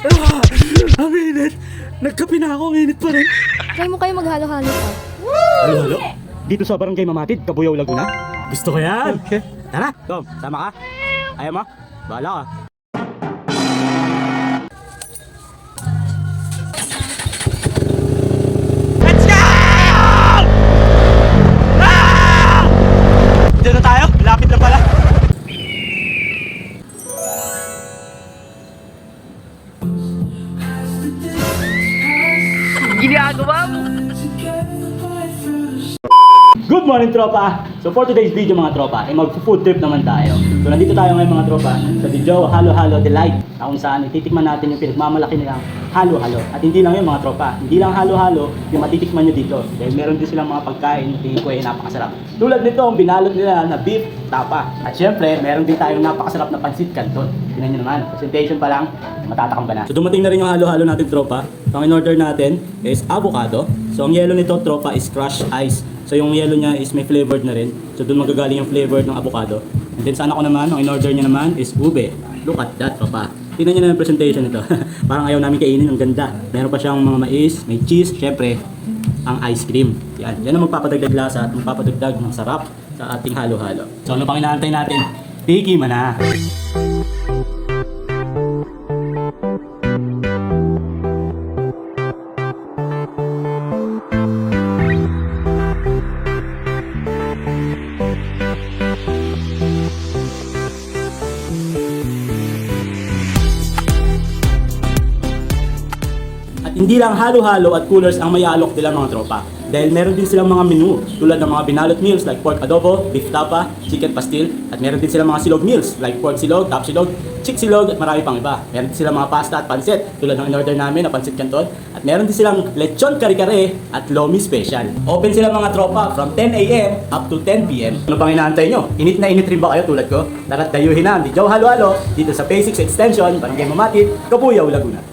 Ang init! Nagkape na ako, ang init pa rin. Try mo kayo maghalo-halo pa. Halo-halo? Dito sa Barangay Mamatid, Kabuyaw, Laguna? Gusto ko yan! Okay. Tara, Tom, sama ka? Ayaw mo? Bahala ka. Let's go! Ah! Diyan na tayo, lapit lang pala. Ginagawa mo! Good morning, tropa! So for today's video mga tropa, ay mag-food trip naman tayo. So nandito tayo ngayon mga tropa sa Dijo Halo Halo Delight, na kung saan titikman natin yung pinagmamalaki nilang halo-halo. At hindi lang yun mga tropa, hindi lang halo-halo yung matitikman nyo dito. Dahil meron din silang mga pagkain na tingin ko ay napakasarap. Tulad nito, ang binalot nila na beef tapa. At syempre, meron din tayong napakasarap na pansit canton. Tingnan nyo naman, presentation pa lang, matatakamba na. So dumating na rin yung halo-halo natin tropa. So ang in-order natin is avocado. So ang yellow nito tropa is crushed ice. So yung yellow niya is may flavored na rin. So doon magagaling yung flavored ng avocado. And then sana ko naman, ang in-order niya naman is ube. Look at that, tropa. Tingnan niyo na yung presentation nito. Parang ayaw namin kainin, ang ganda. Meron pa siyang mga mais, may cheese, syempre, ang ice cream. Yan ang magpapadagdag lasa at magpapadagdag ng sarap sa ating halo-halo. So ano pang inaantay natin? Tiki man na! Hindi lang halo-halo at coolers ang may alok nila mga tropa. Dahil meron din silang mga menu tulad ng mga binalot meals like pork adobo, beef tapa, chicken pastil, at meron din silang mga silog meals like pork silog, tap silog, chick silog, at marami pang iba. Meron din silang mga pasta at pansit tulad ng in-order namin na pansit canton, at meron din silang lechon kare-kare at lomi special. Open sila mga tropa from 10 AM up to 10 PM. Ano pang inaantay nyo? Init na init rin ba kayo tulad ko? Tara't dayuhin na ang Dijo Halo Halo dito sa Basics Extension, Barangay Mamatid, Kabuyaw, Laguna.